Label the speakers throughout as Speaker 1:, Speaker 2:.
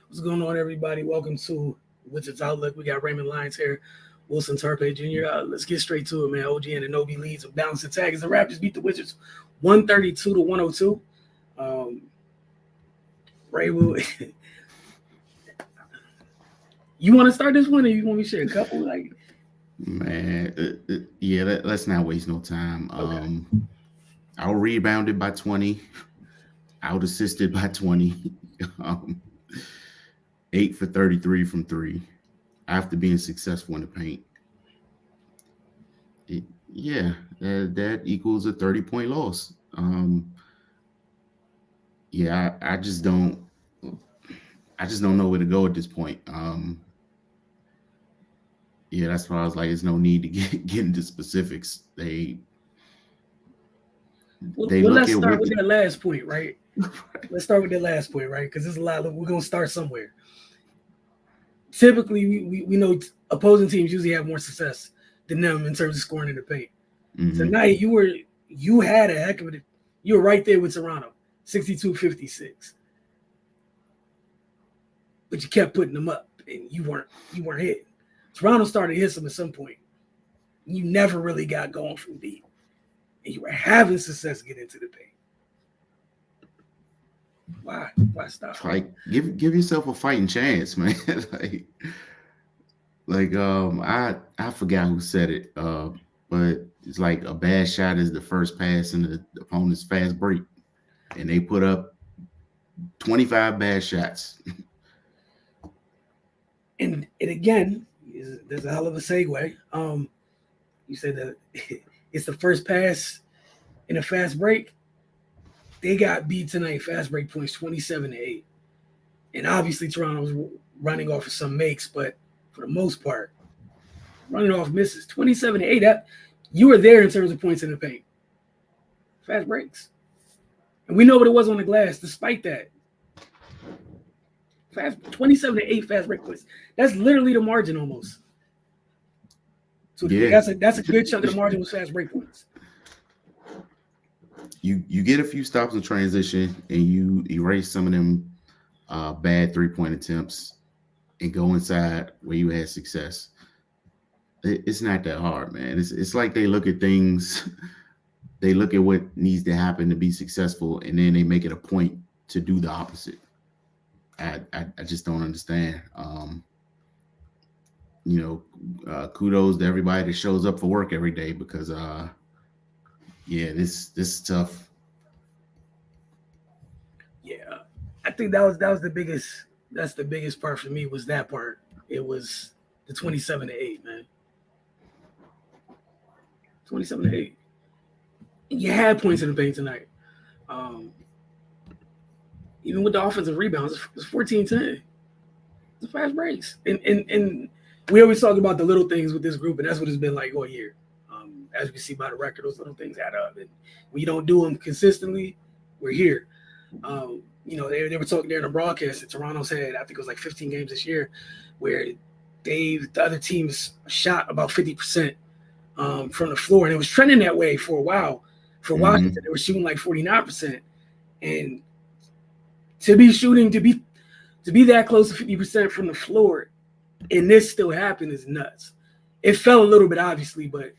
Speaker 1: What's going on, everybody? Welcome to Wizards Outlook. We got Raymond Lyons here, Wilson Tarpe Jr. Let's get straight to it, man. OG and Anobi leads a balanced attack as the Raptors beat the Wizards 132 to 102. Ray, you want to start this one, or you want me to share a couple?
Speaker 2: Man, yeah, let's not waste no time.
Speaker 1: Okay.
Speaker 2: Out rebounded by 20, out assisted by 20, um, 8 for 33 from three after being successful in the paint. It, yeah, that equals a 30-point loss. Yeah, I just don't know where to go at this point. Yeah, that's why I was like, there's no need to get into specifics. They
Speaker 1: Well,
Speaker 2: look
Speaker 1: let's
Speaker 2: at
Speaker 1: start
Speaker 2: what
Speaker 1: with that last point, right? Let's start with that last point, right? Because there's a lot. We're gonna start somewhere. Typically, we know opposing teams usually have more success than them in terms of scoring in the paint.
Speaker 2: mm-hmm.
Speaker 1: Tonight, you had a heck of it. You were right there with Toronto, 62-56. But you kept putting them up, and you weren't hitting. Toronto started to hit them at some point. You never really got going from deep, and you were having success getting into the paint. Why stop?
Speaker 2: Like give yourself a fighting chance, man. I forgot who said it, but it's like a bad shot is the first pass in the opponent's fast break, and they put up 25 bad shots.
Speaker 1: And again, there's a hell of a segue. You said that it's the first pass in a fast break. They got beat tonight, fast break points 27-8. And obviously Toronto was running off of some makes, but for the most part, running off misses. 27-8. That you were there in terms of points in the paint. Fast breaks. And we know what it was on the glass, despite that. 27-8 fast break points. That's literally the margin almost. So
Speaker 2: yeah,
Speaker 1: that's a good chunk of the margin was fast break points.
Speaker 2: You get a few stops in transition, and you erase some of them bad 3-point attempts, and go inside where you had success. It's not that hard, man. It's like they look at things, they look at what needs to happen to be successful, and then they make it a point to do the opposite. I just don't understand. Kudos to everybody that shows up for work every day, because yeah, this is tough.
Speaker 1: Yeah, I think that was the biggest. That's the biggest part for me was that part. It was the 27-8, man. 27-8. You had points in the paint tonight. Even with the offensive rebounds, it's 14-10. It's fast breaks, and we always talk about the little things with this group, and that's what it's been like all year. As we see by the record, those little things add up, and when you don't do them consistently, we're here. They were talking there in the broadcast that Toronto's had, I think it was like 15 games this year, where the other teams shot about 50% from the floor, and it was trending that way for a while. For Washington, they were shooting like 49%, and to be that close to 50% from the floor, and this still happened is nuts. It fell a little bit, obviously, but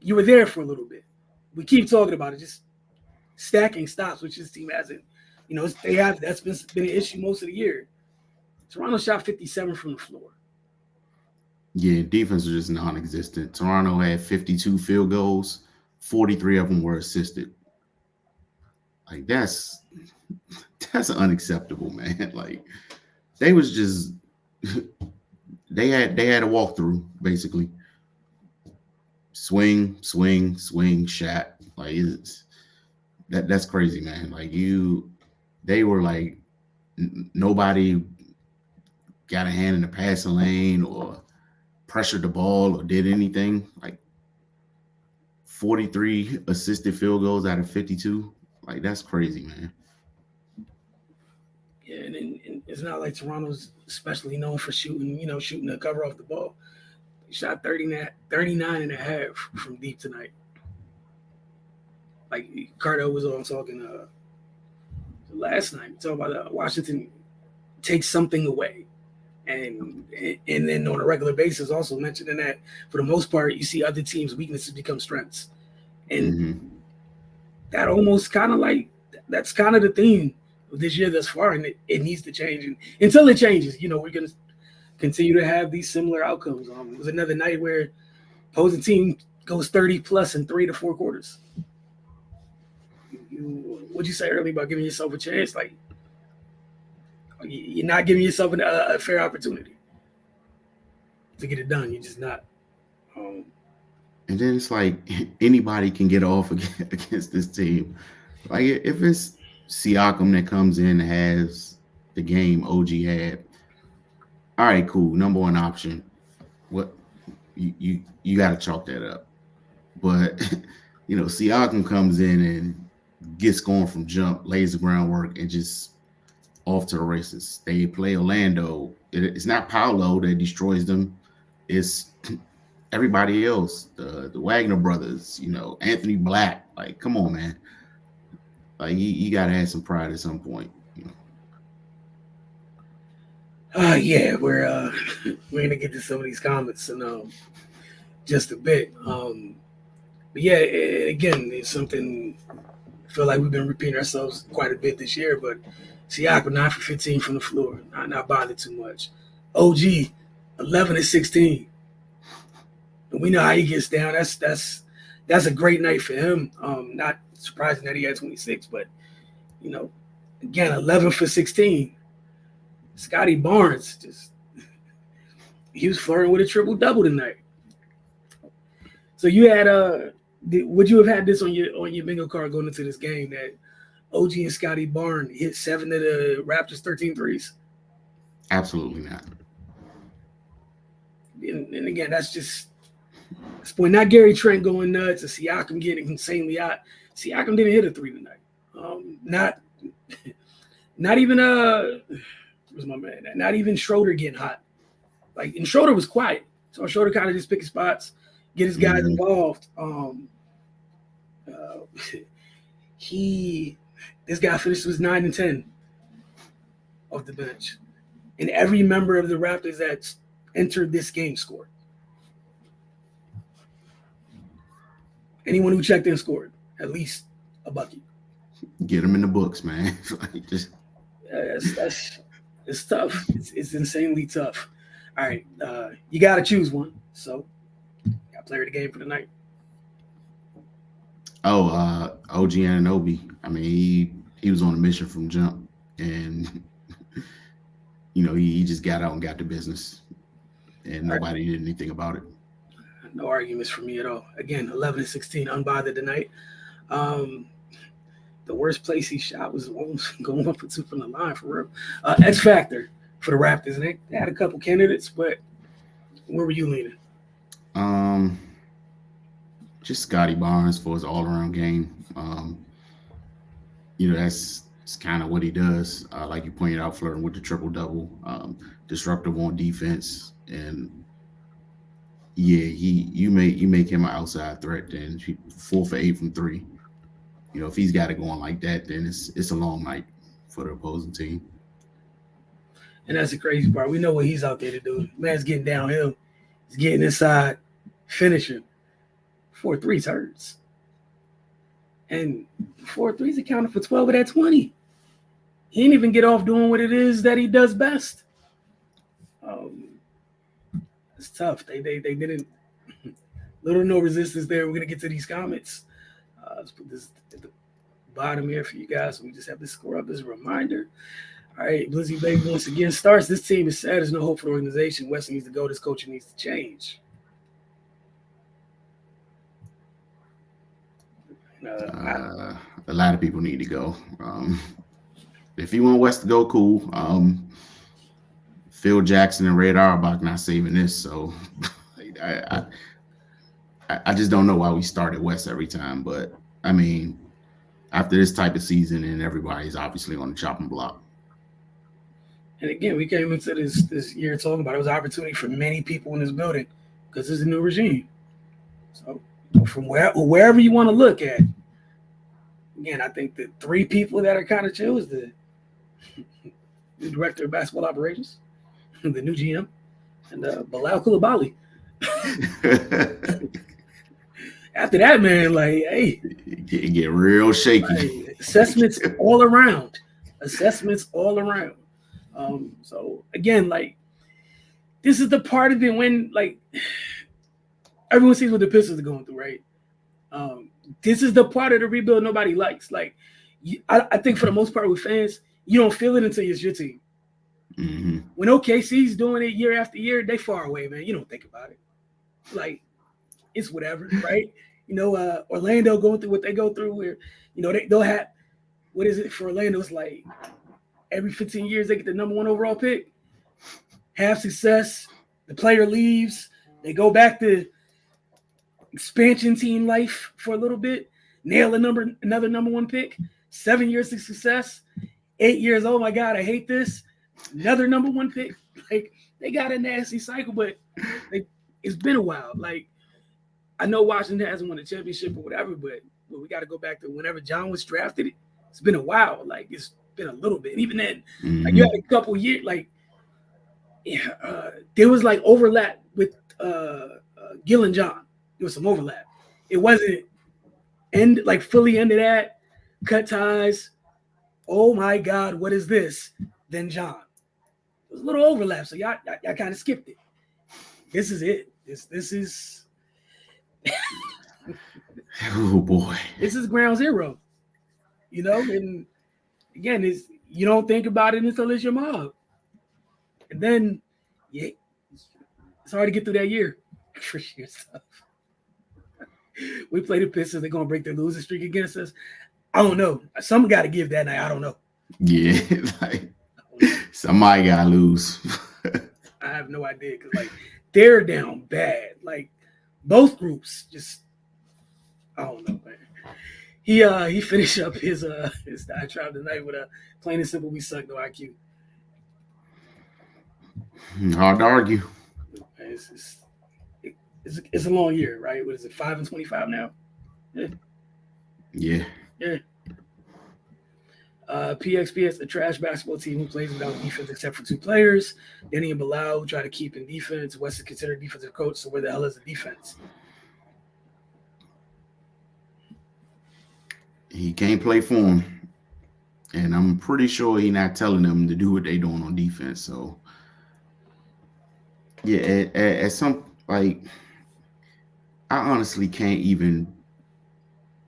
Speaker 1: you were there for a little bit. We keep talking about it, just stacking stops, which this team hasn't. That's been an issue most of the year. Toronto shot 57 from the floor.
Speaker 2: Yeah, defense was just non-existent. Toronto had 52 field goals, 43 of them were assisted. Like that's unacceptable, man. Like they was just they had a walkthrough basically. Swing, shot. Like that's crazy, man. Like they were like nobody got a hand in the passing lane or pressured the ball or did anything. Like 43 assisted field goals out of 52. Like that's crazy, man.
Speaker 1: Yeah, and it's not like Toronto's especially known for shooting the cover off the ball. They shot 39 and a half from deep tonight. Like Cardo was on talking last night. Talking about Washington takes something away. And then on a regular basis, also mentioning that for the most part, you see other teams' weaknesses become strengths. And that almost kind of like, that's kind of the theme of this year thus far. And it needs to change. And until it changes, we're going to continue to have these similar outcomes. It was another night where opposing team goes 30 plus in 3 to 4 quarters. What'd you say earlier about giving yourself a chance? Like, you're not giving yourself a fair opportunity to get it done. You're just not.
Speaker 2: And then it's like anybody can get off against this team. Like if it's Siakam that comes in and has the game OG had, all right, cool. Number one option. What you got to chalk that up. But Siakam comes in and gets going from jump, lays the groundwork, and just off to the races. They play Orlando. It's not Paolo that destroys them. It's everybody else, the Wagner brothers, Anthony Black. Like, come on, man. Like, you got to have some pride at some point.
Speaker 1: Yeah, we're gonna get to some of these comments in just a bit. But yeah, again, it's something I feel like we've been repeating ourselves quite a bit this year. But Siakam 9 for 15 from the floor, not bothered too much. OG 11 and 16. And we know how he gets down. That's a great night for him. Not surprising that he had 26, but again, 11 for 16. Scotty Barnes he was flirting with a triple double tonight. So you had would you have had this on your bingo card going into this game that OG and Scotty Barnes hit 7 of the Raptors' 13 threes?
Speaker 2: Absolutely not.
Speaker 1: And again, that's just this point. Not Gary Trent going nuts or Siakam getting insanely hot. Siakam didn't hit a 3 tonight. Not even where's my man? Not even Schroeder getting hot. Like, and Schroeder was quiet. So Schroeder kind of just picking spots, get his guys involved. This guy finished with 9 and 10 off the bench. And every member of the Raptors that's entered this game scored. Anyone who checked in scored at least a bucket.
Speaker 2: Get them in the books, man.
Speaker 1: It's tough. It's insanely tough. All right, you got to choose one. So, got player of the game for the night.
Speaker 2: OG Anunoby. I mean, he was on a mission from jump, and he just got out and got to business, and nobody did anything about it.
Speaker 1: No arguments for me at all. Again, 11 and 16, unbothered tonight. The worst place he shot was almost going 1 for 2 from the line, for real. X Factor for the Raptors. And they had a couple candidates, but where were you leaning?
Speaker 2: Just Scotty Barnes for his all-around game. That's kind of what he does. Like you pointed out, flirting with the triple-double, disruptive on defense. And, yeah, you make him an outside threat, then 4 for 8 from 3. If he's got it going like that, then it's a long night for the opposing team.
Speaker 1: And that's the crazy part. We know what he's out there to do. Man's getting downhill. He's getting inside, finishing. 4 threes hurts. And 4 threes accounted for 12 of that 20. He didn't even get off doing what it is that he does best. It's tough. They didn't. Little to no resistance there. We're going to get to these comments. Let's put this at the bottom here for you guys. So we just have to score up as a reminder. All right, Blizzy Baby once again starts. This team is sad. There's no hope for the organization. West needs to go. This coaching needs to change.
Speaker 2: A lot of people need to go. If you want West to go, cool. Phil Jackson and Red Auerbach not saving this. So I just don't know why we start at West every time. But, I mean, after this type of season, and everybody's obviously on the chopping block.
Speaker 1: And again, we came into this year talking about it was an opportunity for many people in this building because it's a new regime. So from wherever you want to look at, again, I think the 3 people that are kind of chill is the new director of basketball operations, the new GM, and Bilal Coulibaly. After that, man, like, hey,
Speaker 2: get real shaky.
Speaker 1: like, assessments all around. Assessments all around. So again, like, this is the part of it when, like, everyone sees what the Pistons are going through, right? This is the part of the rebuild nobody likes. Like, I think for the most part with fans, you don't feel it until it's your team.
Speaker 2: Mm-hmm.
Speaker 1: When OKC's doing it year after year, they far away, man. You don't think about it. Like, it's whatever, right? Orlando going through what they go through, where they'll have, what is it for Orlando? It's like every 15 years they get the number 1 overall pick, have success, the player leaves, they go back to expansion team life for a little bit, nail another number 1 pick, 7 years of success, 8 years, oh my God, I hate this, another number 1 pick. Like, they got a nasty cycle, but it's been a while. Like, I know Washington hasn't won a championship or whatever, but we got to go back to whenever John was drafted. It's been a while. Like, it's been a little bit. And even then, like, you had a couple years, like, there was like overlap with Gil and John. There was some overlap. It wasn't fully ended at cut ties. Oh my God, what is this? Then John. It was a little overlap, so y'all kind of skipped it. This is it. This is.
Speaker 2: Oh boy.
Speaker 1: This is ground zero. And again, you don't think about it until it's your mob. And then it's hard to get through that year for sheer stuff. We play the Pistons, they're gonna break their losing streak against us. I don't know. Some got to give that night. I don't know.
Speaker 2: Yeah, like somebody gotta lose.
Speaker 1: I have no idea, because like they're down bad. Like both groups just, I don't know, man. He finished up his diatribe tonight with a plain and simple, we suck, no IQ.
Speaker 2: Hard to argue.
Speaker 1: It's a long year, right? What is it, 5-25 now?
Speaker 2: Yeah.
Speaker 1: PXPS, a trash basketball team who plays without defense except for 2 players. Denny and Bilal try to keep in defense. West is considered defensive coach, so where the hell is the defense?
Speaker 2: He can't play for him. And I'm pretty sure he's not telling them to do what they're doing on defense. So, yeah, at some, like, I honestly can't even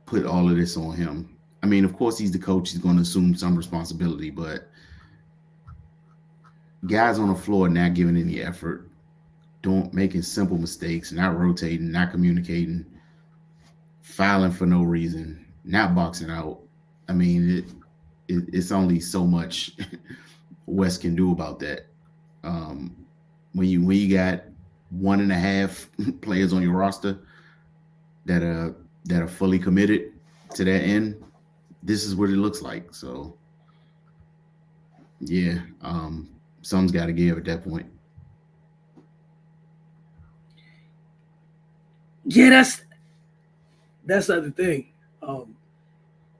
Speaker 2: put all of this on him. I mean, of course, he's the coach. He's going to assume some responsibility, but guys on the floor not giving any effort, making simple mistakes, not rotating, not communicating, fouling for no reason, not boxing out. I mean, it's only so much West can do about that. When you got 1.5 players on your roster that are fully committed to that end, this is what it looks like. So, yeah, something's got to give at that point.
Speaker 1: Yeah, that's the other thing.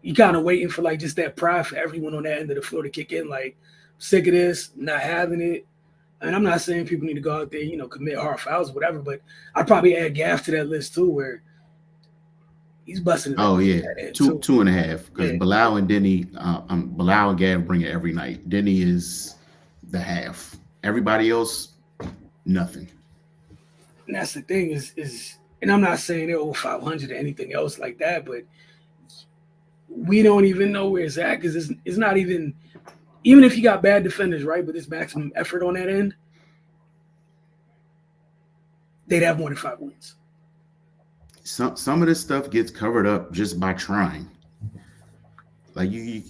Speaker 1: You kind of waiting for like just that pride for everyone on that end of the floor to kick in. Like, sick of this, not having it. And I'm not saying people need to go out there, commit hard fouls or whatever, but I'd probably add Gaff to that list too, where he's busting it.
Speaker 2: Oh yeah, 2.5, because Bilal and Denny, Bilal and Gav bring it every night. Denny is the half. Everybody else, nothing.
Speaker 1: And that's the thing is, and I'm not saying they're over 500 or anything else like that, but we don't even know where it's at, because it's not even if you got bad defenders, right, but there's maximum effort on that end, they'd have more than 5 wins.
Speaker 2: Some of this stuff gets covered up just by trying. Like you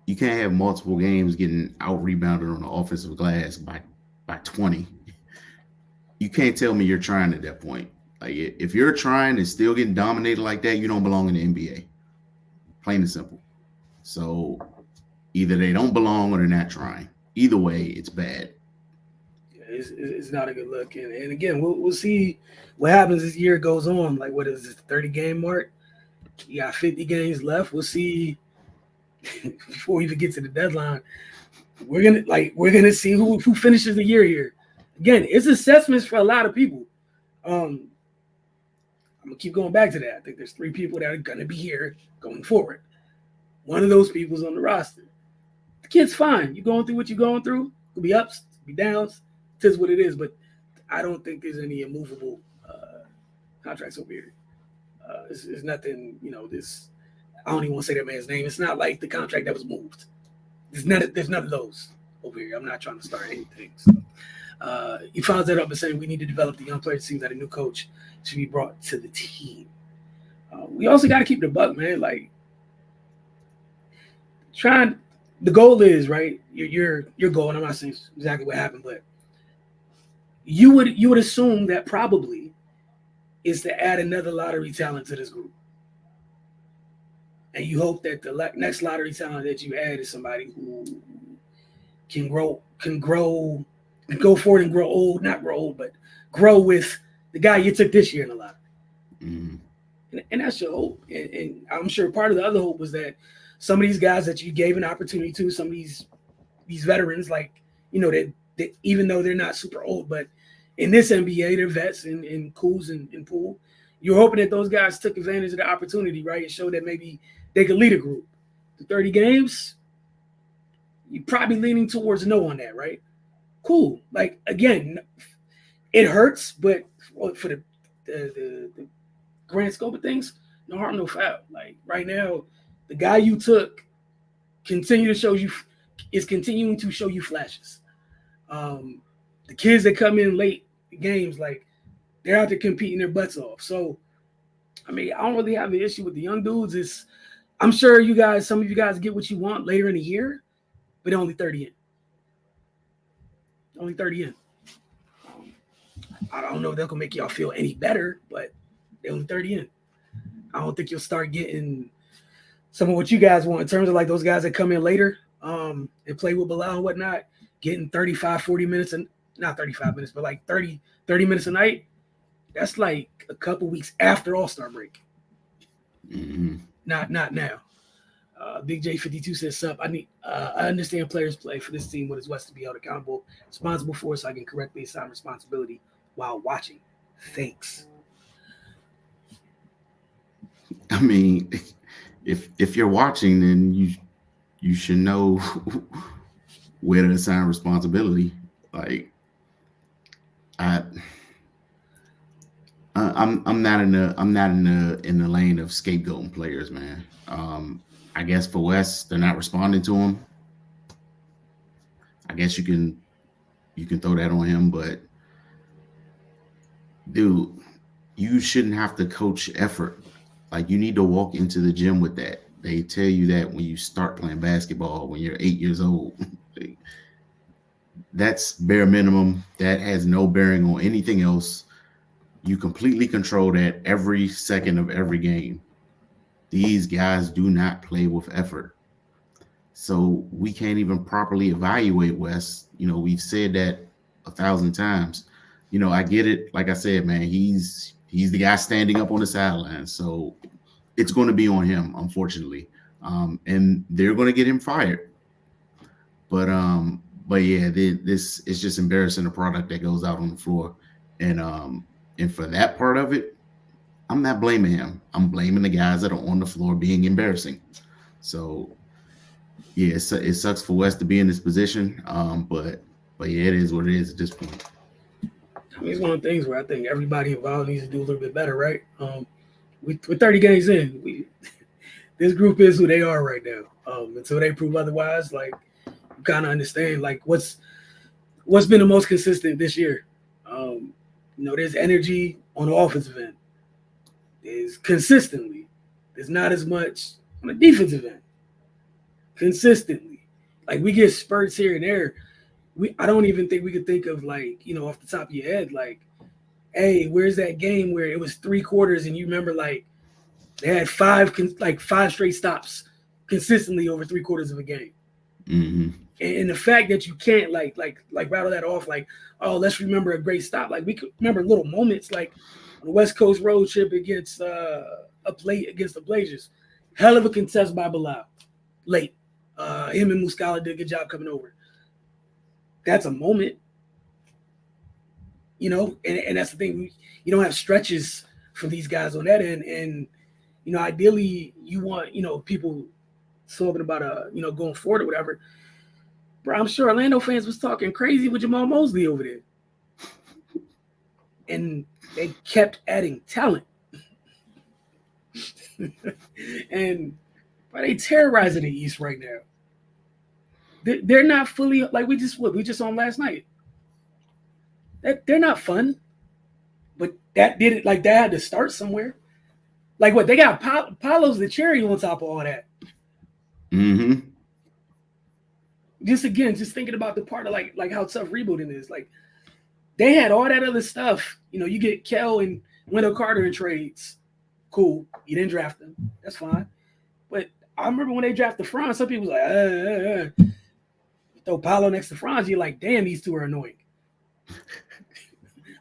Speaker 2: can't have multiple games getting out rebounded on the offensive glass by 20. You can't tell me you're trying at that point. Like, if you're trying and still getting dominated like that, you don't belong in the NBA. Plain and simple. So either they don't belong or they're not trying. Either way, it's bad.
Speaker 1: It's not a good look. And again, we'll see what happens as the year goes on. Like, what is this, 30-game mark? You got 50 games left. We'll see before we even get to the deadline We're gonna see who finishes the year here. Again, it's assessments for a lot of people. I'm gonna keep going back to that. I think there's 3 people that are gonna be here going forward. One of those people's on the roster. The kid's fine. You're going through what you're going through. It'll be ups, it'll be downs. It is what it is. But I don't think there's any immovable contracts over here. It's nothing. This. I don't even want to say that man's name. It's not like the contract that was moved. There's none of those over here. I'm not trying to start anything. So, he follows that up by saying we need to develop the young players. It seems that a new coach should be brought to the team. We also got to keep the buck, man. Like the goal is right. Your goal, and I'm not saying exactly what happened, but you would assume that probably is to add another lottery talent to this group. And you hope that the next lottery talent that you add is somebody who can go forward and grow old, not grow old, but grow with the guy you took this year in the lottery. Mm-hmm. And that's your hope. And I'm sure part of the other hope was that some of these guys that you gave an opportunity to, some of these veterans, like, that even though they're not super old, but in this NBA, they're vets in Kuz and Poole. You're hoping that those guys took advantage of the opportunity, right, and showed that maybe they could lead a group. The 30 games, you're probably leaning towards no on that, right? Cool. Like, again, it hurts, but for the grand scope of things, no harm, no foul. Like, right now, the guy you took is continuing to show you flashes. The kids that come in late games, like, they're out there competing their butts off. So, I mean, I don't really have an issue with the young dudes. I'm sure some of you guys get what you want later in the year, but only 30 in. Only 30 in. I don't know if they'll make y'all feel any better, but they're only 30 in. I don't think you'll start getting some of what you guys want in terms of like those guys that come in later and play with Bilal and whatnot, getting 35, 40 minutes, and not 35 minutes, but like 30 minutes a night. That's like a couple weeks after All-Star break. Mm-hmm. Not now. Big J52 says, "Sup? I understand players play for this team. What is West to be held accountable, responsible for, so I can correctly assign responsibility while watching. Thanks."
Speaker 2: I mean, if you're watching, then you should know where to assign responsibility. Like, I'm not in the lane of scapegoating players, man. I guess for West, they're not responding to him. I guess you can throw that on him, but dude, you shouldn't have to coach effort. Like, you need to walk into the gym with that. They tell you that when you start playing basketball when you're 8 years old. That's bare minimum. That has no bearing on anything else. You completely control that every second of every game. These guys do not play with effort. So we can't even properly evaluate Wes. We've said that 1,000 times. I get it. Like I said, man, he's the guy standing up on the sidelines. So it's going to be on him, unfortunately. And they're going to get him fired. But yeah, this is just embarrassing, the product that goes out on the floor. And for that part of it, I'm not blaming him. I'm blaming the guys that are on the floor being embarrassing. So, yeah, it sucks for West to be in this position. But yeah, it is what it is at this point.
Speaker 1: I mean, it's one of the things where I think everybody involved needs to do a little bit better, right? We're 30 games in. This group is who they are right now. Until they prove otherwise, like, you kind of understand, like, what's been the most consistent this year. There's energy on the offensive end. There's consistently. There's not as much on the defensive end. Consistently. Like, we get spurts here and there. I don't even think we could think of, like, off the top of your head, like, hey, where's that game where it was 3 quarters and you remember, like, they had 5 straight stops consistently over 3 quarters of a game. Mm-hmm. And the fact that you can't like rattle that off, like, oh, let's remember a great stop. Like, we could remember little moments, like on the West Coast road trip against against the Blazers. Hell of a contest by Bilal late. Him and Muscala did a good job coming over. that's a moment, you know, and that's the thing. You don't have stretches for these guys on that end. And, you know, ideally you want, you know, people talking about, you know, going forward or whatever. Bro, I'm sure Orlando fans was talking crazy with Jamal Mosley over there. And they kept adding talent. And but they terrorizing the East right now. They're not fully like we just saw them last night. They're not fun, but that did it. Like that had to start somewhere. Like what they got Paolo's the cherry on top of all that.
Speaker 2: Mm-hmm.
Speaker 1: Just thinking about the part of like how tough rebuilding is. Like they had all that other stuff. You know, you get Kel and Wendell Carter in trades. Cool. You didn't draft them. That's fine. But I remember when they drafted Franz, some people was like, throw Paolo next to Franz, you're like, damn, these two are annoying.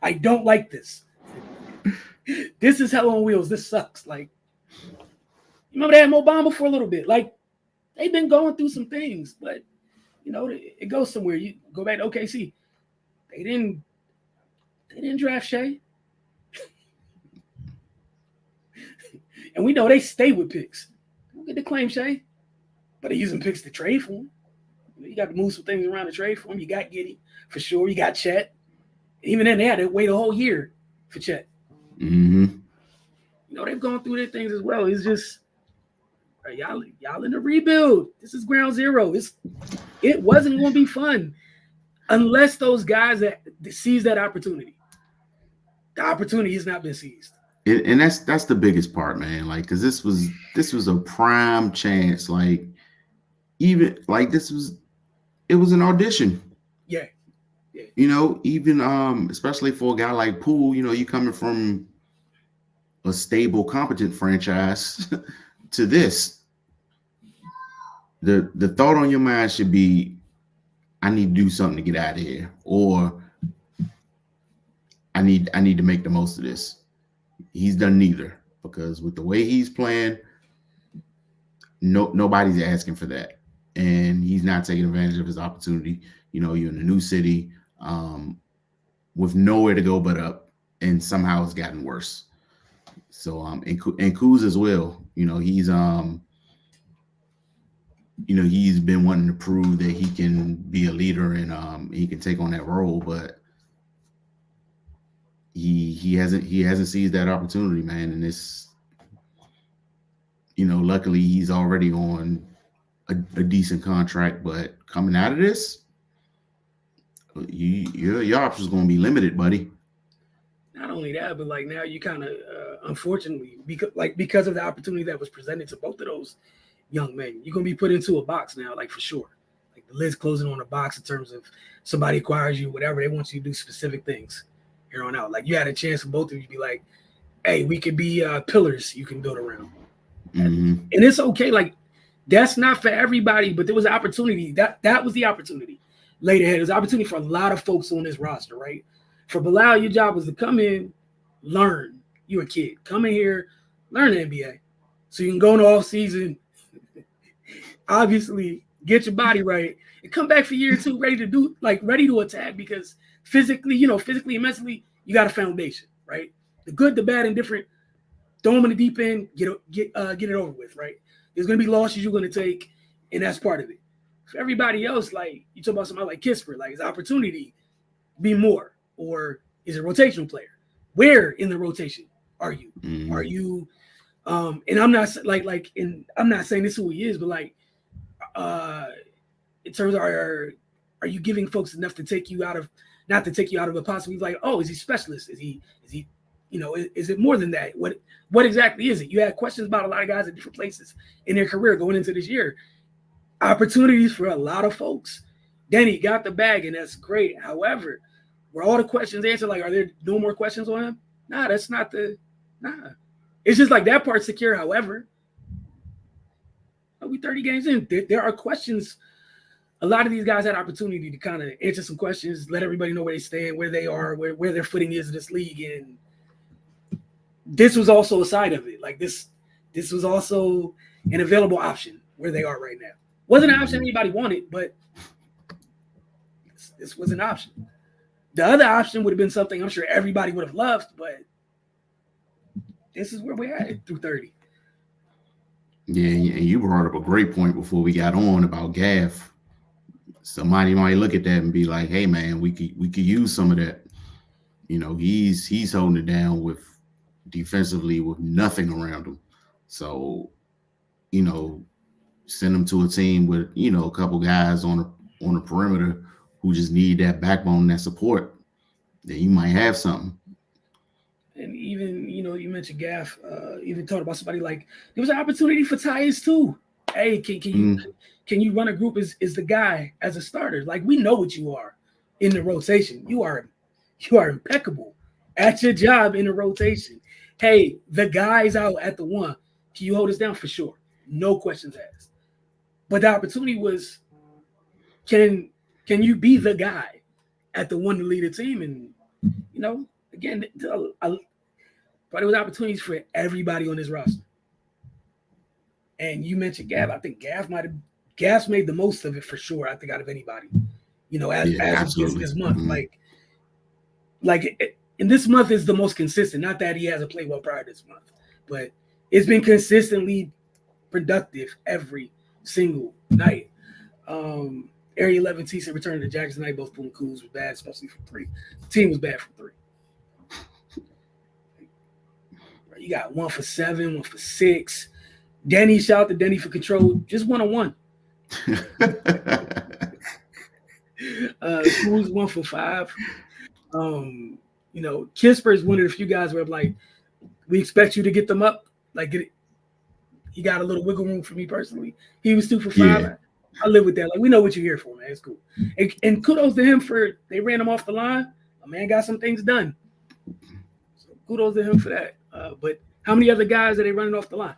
Speaker 1: I don't like this. This is hell on wheels. This sucks. Like, you remember they had Mo Bamba for a little bit. Like, they've been going through some things, but you know, it goes somewhere. You go back to OKC. They didn't draft Shea. And we know they stay with picks. Don't get to claim Shea. But they're using picks to trade for him. You got to move some things around to trade for him. You got Giddey, for sure. You got Chet. Even then, they had to wait a whole year for Chet.
Speaker 2: Mm-hmm.
Speaker 1: You know, they've gone through their things as well. It's just, y'all in the rebuild. This is ground zero. It wasn't going to be fun unless those guys that seize that opportunity. The opportunity has not been seized.
Speaker 2: And that's the biggest part, man. Like, because this was a prime chance. Like, even like it was an audition.
Speaker 1: Yeah.
Speaker 2: You know, even especially for a guy like Poole, you know, you coming from a stable, competent franchise to this. The thought on your mind should be, I need to do something to get out of here, or I need to make the most of this. He's done neither, because with the way he's playing, nobody's asking for that, and he's not taking advantage of his opportunity. You know, you're in a new city, with nowhere to go but up, and somehow it's gotten worse. So and Kuz as well. You know, he's he's been wanting to prove that he can be a leader and he can take on that role, but he hasn't seized that opportunity, man. And it's, you know, luckily he's already on a decent contract, but coming out of this, your options going to be limited, buddy.
Speaker 1: Not only that, but like now you kind of unfortunately because of the opportunity that was presented to both of those young men, you're gonna be put into a box now, like for sure. Like the lid's closing on a box in terms of somebody acquires you, whatever, they want you to do specific things here on out. Like you had a chance for both of you to be like, hey, we could be pillars you can build around.
Speaker 2: Mm-hmm.
Speaker 1: And it's okay. Like that's not for everybody, but there was an opportunity. That was the opportunity laid ahead. There's an opportunity for a lot of folks on this roster, right? For Bilal, your job was to come in, learn. You're a kid. Come in here, learn the NBA. So you can go in the off season, obviously get your body right, and come back for year two ready to attack, because physically and mentally, you got a foundation, right? The good, the bad, and different. Throw them in the deep end, get it over with, right? There's gonna be losses you're gonna take, and that's part of it. For everybody else, like you talk about somebody like Kisper, like his opportunity be more, or is a rotational player? Where in the rotation are you?
Speaker 2: Mm-hmm.
Speaker 1: Are you? And I'm not and I'm not saying this is who he is, but like, in terms of are you giving folks enough to take you out of, not to take you out of a possibility like, oh, is he specialist? Is he? You know, is it more than that? What exactly is it? You had questions about a lot of guys at different places in their career going into this year. Opportunities for a lot of folks. Denny got the bag, and that's great. However, were all the questions answered? Like, are there no more questions on him? Nah, that's not nah. It's just like that part's secure. However, we 30 games in. There are questions. A lot of these guys had opportunity to kind of answer some questions, let everybody know where they stand, where they are, where their footing is in this league. And this was also a side of it. Like this was also an available option where they are right now. Wasn't an option anybody wanted, but this was an option. The other option would have been something I'm sure everybody would have loved, but this is where we're at through 30.
Speaker 2: Yeah, and you brought up a great point before we got on about Gaff. Somebody might look at that and be like, "Hey, man, we could use some of that." You know, he's holding it down with defensively with nothing around him. So, you know, send him to a team with a couple guys on the perimeter who just need that backbone, that support. Then you might have something.
Speaker 1: And even, you mentioned Gaff, even talked about somebody like, there was an opportunity for Tyus too. Hey, can you run a group as the guy as a starter? Like, we know what you are in the rotation. You are impeccable at your job in the rotation. Hey, the guy's out at the 1. Can you hold us down? For sure. No questions asked. But the opportunity was, can you be the guy at the 1 to lead a team? And, again, I thought it was opportunities for everybody on this roster. And you mentioned Gaff. I think Gaff's made the most of it for sure. I think out of anybody, as of this month, and this month is the most consistent. Not that he hasn't played well prior to this month, but it's been consistently productive every single night. Area 11 T said returning to Jackson tonight. Both Boone Coons was bad, especially from 3. The team was bad from 3. You got 1 for 7, 1 for 6. Denny, shout out to Denny for control. Just 1-on-1. Coons 1 for 5. Kisper is one of the few guys where I'm like, we expect you to get them up. Like, he got a little wiggle room for me personally. He was 2 for 5. Yeah. I live with that. Like, we know what you're here for, man. It's cool. And kudos to him for they ran him off the line. A man got some things done. So kudos to him for that. But how many other guys are they running off the line?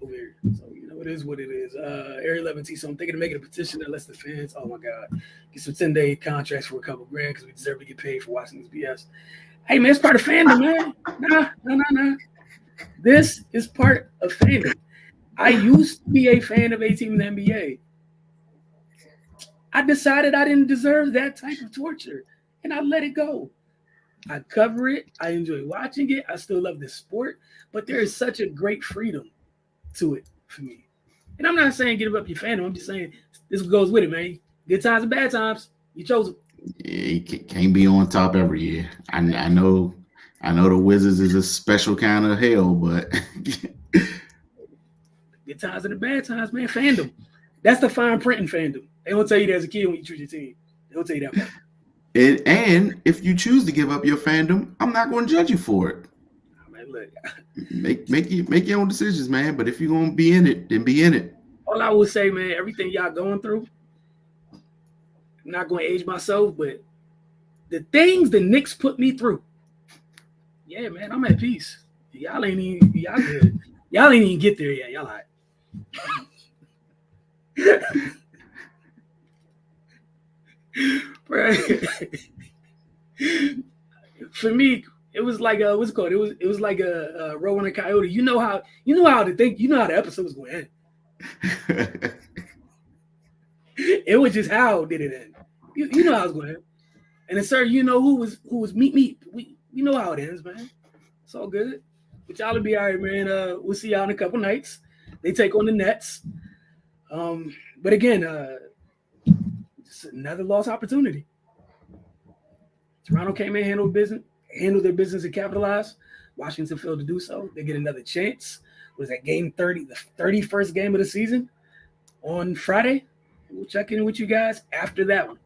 Speaker 1: Over here. So, it is what it is. Area 11T, so I'm thinking of making a petition that lets the fans, oh my God, get some 10-day contracts for a couple grand because we deserve to get paid for watching this BS. Hey, man, it's part of fandom, man. Nah. This is part of fandom. I used to be a fan of a team in the NBA. I decided I didn't deserve that type of torture, and I let it go. I cover it. I enjoy watching it. I still love this sport, but there is such a great freedom to it for me. And I'm not saying give up your fandom. I'm just saying this goes with it, man. Good times and bad times. You chose them.
Speaker 2: Yeah, you can't be on top every year. I know the Wizards is a special kind of hell, but
Speaker 1: good times and the bad times, man. Fandom. That's the fine print in fandom. They don't tell you that as a kid when you choose your team. They don't tell you that.
Speaker 2: And if you choose to give up your fandom, I'm not going to judge you for it.
Speaker 1: Man, look.
Speaker 2: Make your own decisions, man. But if you're going to be in it, then be in it.
Speaker 1: All I would say, man, everything y'all going through, I'm not going to age myself, but the things the Knicks put me through, yeah, man, I'm at peace. Y'all good. Y'all ain't even get there yet. Y'all all right. For me, it was like what's it called? It was like a Rowan and a Coyote. You know how the episode was going to end. It was just how did it end. You know how it was going to end. And then, sir, who was meet. We know how it ends, man. It's all good. But y'all will be all right, man. We'll see y'all in a couple nights. They take on the Nets. But again, just another lost opportunity. Toronto came in, handled their business and capitalized. Washington failed to do so. They get another chance. Was that game 30, the 31st game of the season on Friday? We'll check in with you guys after that one.